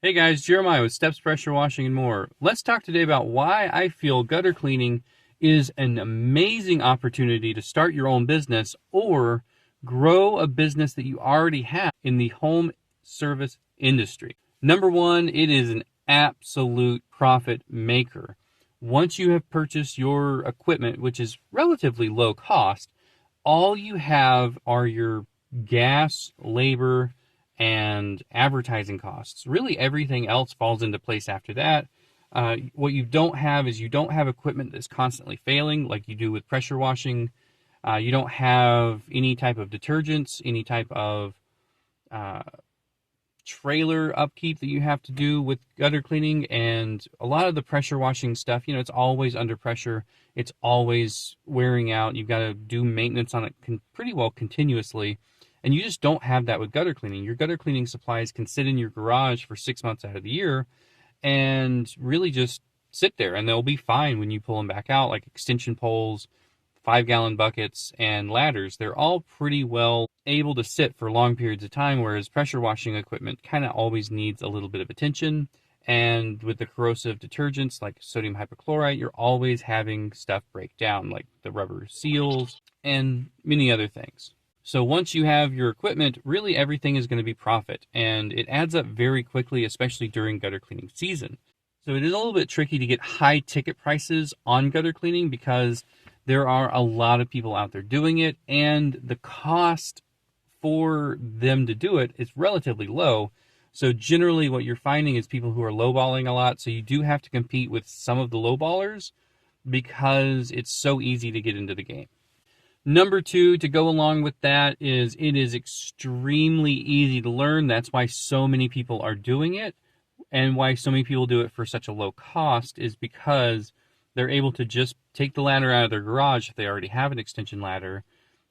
Hey guys, Jeremiah with Steps Pressure Washing and more. Let's talk today about why I feel gutter cleaning is an amazing opportunity to start your own business or grow a business that you already have in the home service industry. Number one, it is an absolute profit maker. Once you have purchased your equipment, which is relatively low cost, all you have are your gas, labor, and advertising costs. Really everything else falls into place after that. What you don't have is you don't have equipment that's constantly failing like you do with pressure washing. You don't have any type of detergents, any type of trailer upkeep that you have to do with gutter cleaning. And a lot of the pressure washing stuff, it's always under pressure. It's always wearing out. You've got to do maintenance on it pretty well continuously. And you just don't have that with gutter cleaning. Your gutter cleaning supplies can sit in your garage for 6 months out of the year and really just sit there, and they'll be fine when you pull them back out, like extension poles, 5-gallon buckets, and ladders. They're all pretty well able to sit for long periods of time, whereas pressure washing equipment kind of always needs a little bit of attention. And with the corrosive detergents like sodium hypochlorite, you're always having stuff break down, like the rubber seals and many other things. So once you have your equipment, really everything is going to be profit, and it adds up very quickly, especially during gutter cleaning season. So it is a little bit tricky to get high ticket prices on gutter cleaning because there are a lot of people out there doing it, and the cost for them to do it is relatively low. So generally what you're finding is people who are lowballing a lot, so you do have to compete with some of the lowballers because it's so easy to get into the game. Number two, to go along with that, is it is extremely easy to learn. That's why so many people are doing it, and why so many people do it for such a low cost is because they're able to just take the ladder out of their garage if they already have an extension ladder,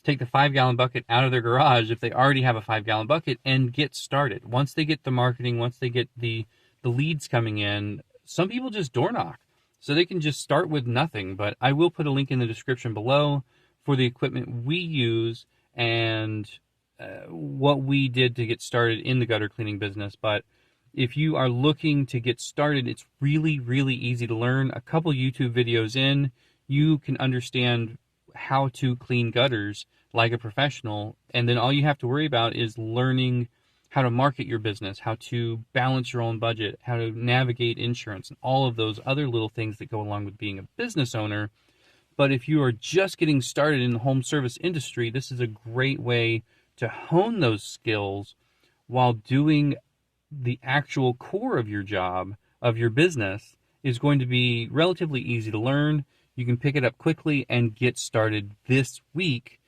take the 5-gallon bucket out of their garage if they already have a 5-gallon bucket, and get started. Once they get the marketing, once they get the leads coming in, some people just door knock. So they can just start with nothing, but I will put a link in the description below for the equipment we use and what we did to get started in the gutter cleaning business. But if you are looking to get started, it's really, really easy to learn. A couple YouTube videos in, you can understand how to clean gutters like a professional. And then all you have to worry about is learning how to market your business, how to balance your own budget, how to navigate insurance, and all of those other little things that go along with being a business owner. But if you are just getting started in the home service industry, this is a great way to hone those skills while doing the actual core of your job, of your business, is going to be relatively easy to learn. You can pick it up quickly and get started this week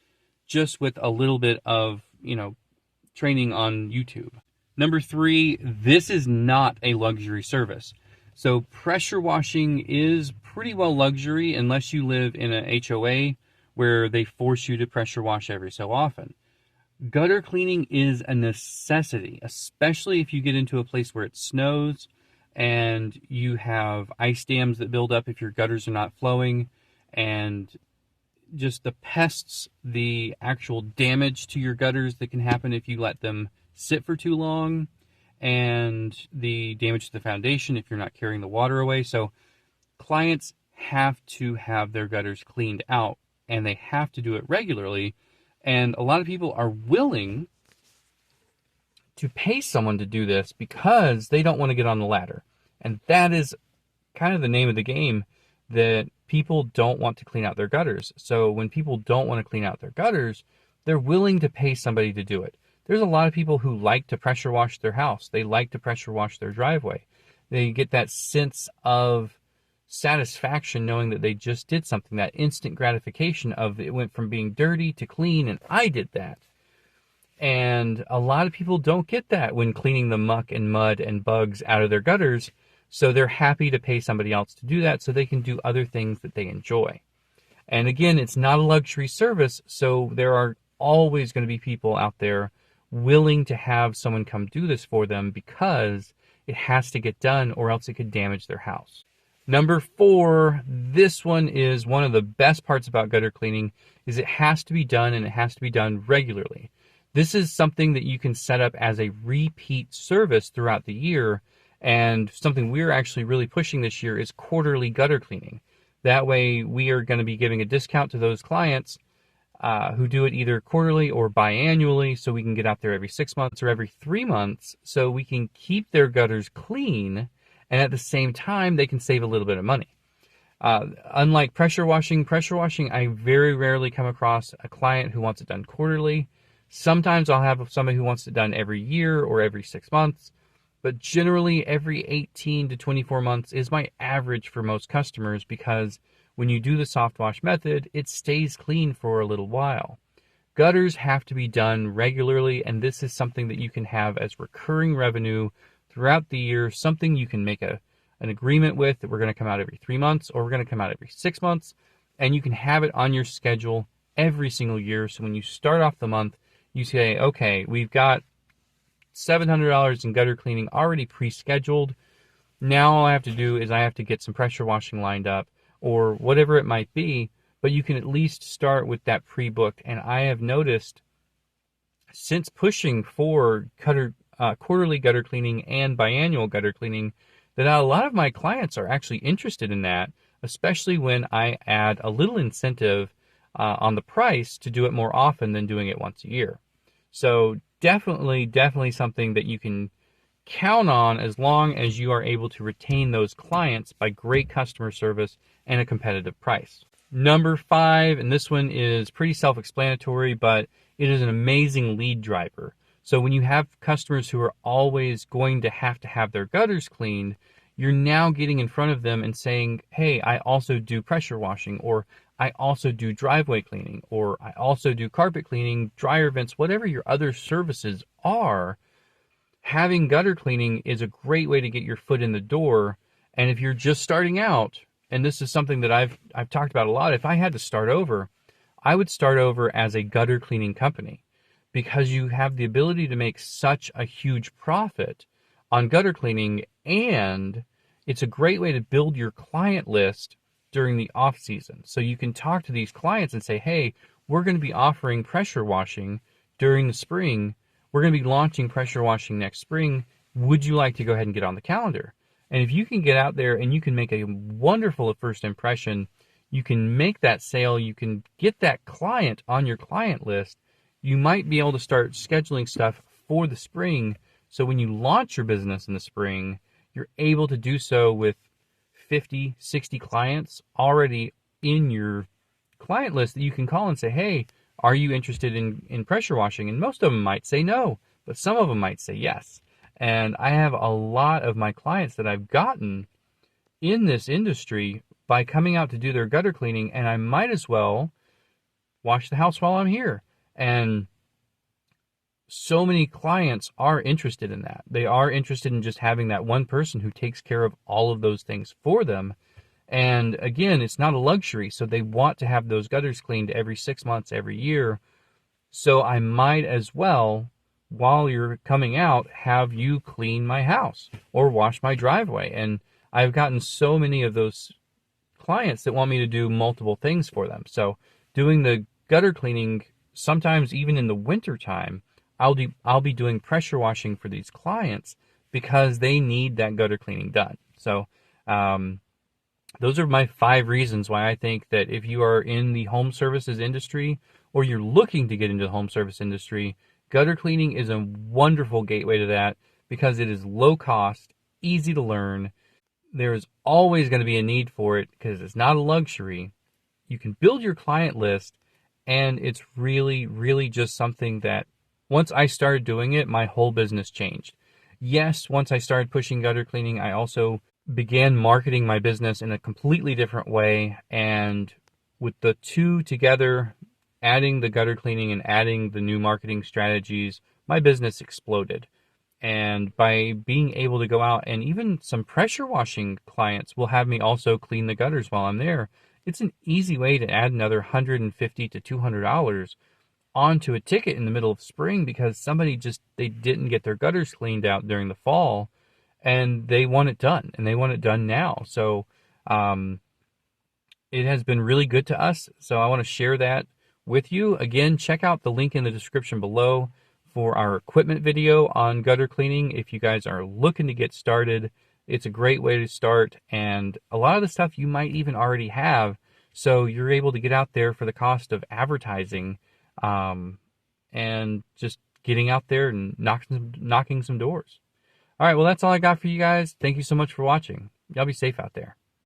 just with a little bit of, training on YouTube. Number three, this is not a luxury service. So pressure washing is pretty well luxury unless you live in an HOA where they force you to pressure wash every so often. Gutter cleaning is a necessity, especially if you get into a place where it snows and you have ice dams that build up if your gutters are not flowing, and just the pests, the actual damage to your gutters that can happen if you let them sit for too long, and the damage to the foundation if you're not carrying the water away. So clients have to have their gutters cleaned out, and they have to do it regularly. And a lot of people are willing to pay someone to do this because they don't want to get on the ladder. And that is kind of the name of the game, that people don't want to clean out their gutters. So when people don't want to clean out their gutters, they're willing to pay somebody to do it. There's a lot of people who like to pressure wash their house. They like to pressure wash their driveway. They get that sense of satisfaction knowing that they just did something, that instant gratification of it went from being dirty to clean, and I did that. And a lot of people don't get that when cleaning the muck and mud and bugs out of their gutters, so they're happy to pay somebody else to do that so they can do other things that they enjoy. And again, it's not a luxury service, so there are always going to be people out there willing to have someone come do this for them because it has to get done or else it could damage their house. Number four, this one is one of the best parts about gutter cleaning, is it has to be done, and it has to be done regularly. This is something that you can set up as a repeat service throughout the year, And something we're actually really pushing this year is quarterly gutter cleaning. That way we are going to be giving a discount to those clients who do it either quarterly or biannually, so we can get out there every 6 months or every 3 months, so we can keep their gutters clean, and at the same time they can save a little bit of money. Unlike pressure washing, I very rarely come across a client who wants it done quarterly. Sometimes I'll have somebody who wants it done every year or every 6 months, but generally every 18 to 24 months is my average for most customers, because when you do the soft wash method, it stays clean for a little while. Gutters have to be done regularly, and this is something that you can have as recurring revenue throughout the year, something you can make an agreement with, that we're going to come out every 3 months or we're going to come out every 6 months, and you can have it on your schedule every single year. So when you start off the month, you say, okay, we've got $700 in gutter cleaning already pre-scheduled. Now all I have to do is I have to get some pressure washing lined up, or whatever it might be, but you can at least start with that pre-booked. And I have noticed, since pushing for quarterly gutter cleaning and biannual gutter cleaning, that a lot of my clients are actually interested in that, especially when I add a little incentive on the price to do it more often than doing it once a year. So definitely something that you can count on, as long as you are able to retain those clients by great customer service and a competitive price. Number 5, and this one is pretty self-explanatory, but it is an amazing lead driver. So when you have customers who are always going to have their gutters cleaned, you're now getting in front of them and saying, hey, I also do pressure washing, or I also do driveway cleaning, or I also do carpet cleaning, dryer vents, whatever your other services are. Having gutter cleaning is a great way to get your foot in the door. And if you're just starting out, and this is something that I've talked about a lot, if I had to start over, I would start over as a gutter cleaning company, because you have the ability to make such a huge profit on gutter cleaning, and it's a great way to build your client list during the off season. So you can talk to these clients and say, hey, we're going to be offering pressure washing during the spring. We're going to be launching pressure washing next spring. Would you like to go ahead and get on the calendar? And if you can get out there and you can make a wonderful first impression, you can make that sale, you can get that client on your client list, you might be able to start scheduling stuff for the spring. So when you launch your business in the spring, you're able to do so with 50, 60 clients already in your client list that you can call and say, hey, are you interested in pressure washing? And most of them might say no, but some of them might say yes. And I have a lot of my clients that I've gotten in this industry by coming out to do their gutter cleaning, and I might as well wash the house while I'm here. And so many clients are interested in that. They are interested in just having that one person who takes care of all of those things for them. And again, it's not a luxury, so they want to have those gutters cleaned every 6 months, every year. So I might as well, while you're coming out, have you clean my house or wash my driveway. And I've gotten so many of those clients that want me to do multiple things for them. So doing the gutter cleaning, sometimes even in the winter time, I'll be doing pressure washing for these clients because they need that gutter cleaning done. So those are my 5 reasons why I think that if you are in the home services industry, or you're looking to get into the home service industry, gutter cleaning is a wonderful gateway to that, because it is low cost, easy to learn. There is always going to be a need for it because it's not a luxury. You can build your client list, and it's really just something that once I started doing it, my whole business changed. Yes, once I started pushing gutter cleaning, I also began marketing my business in a completely different way. And with the two together, adding the gutter cleaning and adding the new marketing strategies, my business exploded. And by being able to go out, and even some pressure washing clients will have me also clean the gutters while I'm there, it's an easy way to add another $150 to $200 onto a ticket in the middle of spring, because somebody they didn't get their gutters cleaned out during the fall, and they want it done, and they want it done now. So it has been really good to us. So I want to share that with you. Again, check out the link in the description below for our equipment video on gutter cleaning. If you guys are looking to get started, it's a great way to start, and a lot of the stuff you might even already have, so you're able to get out there for the cost of advertising, and just getting out there and knocking some doors. All right, well, that's all I got for you guys. Thank you so much for watching. Y'all be safe out there.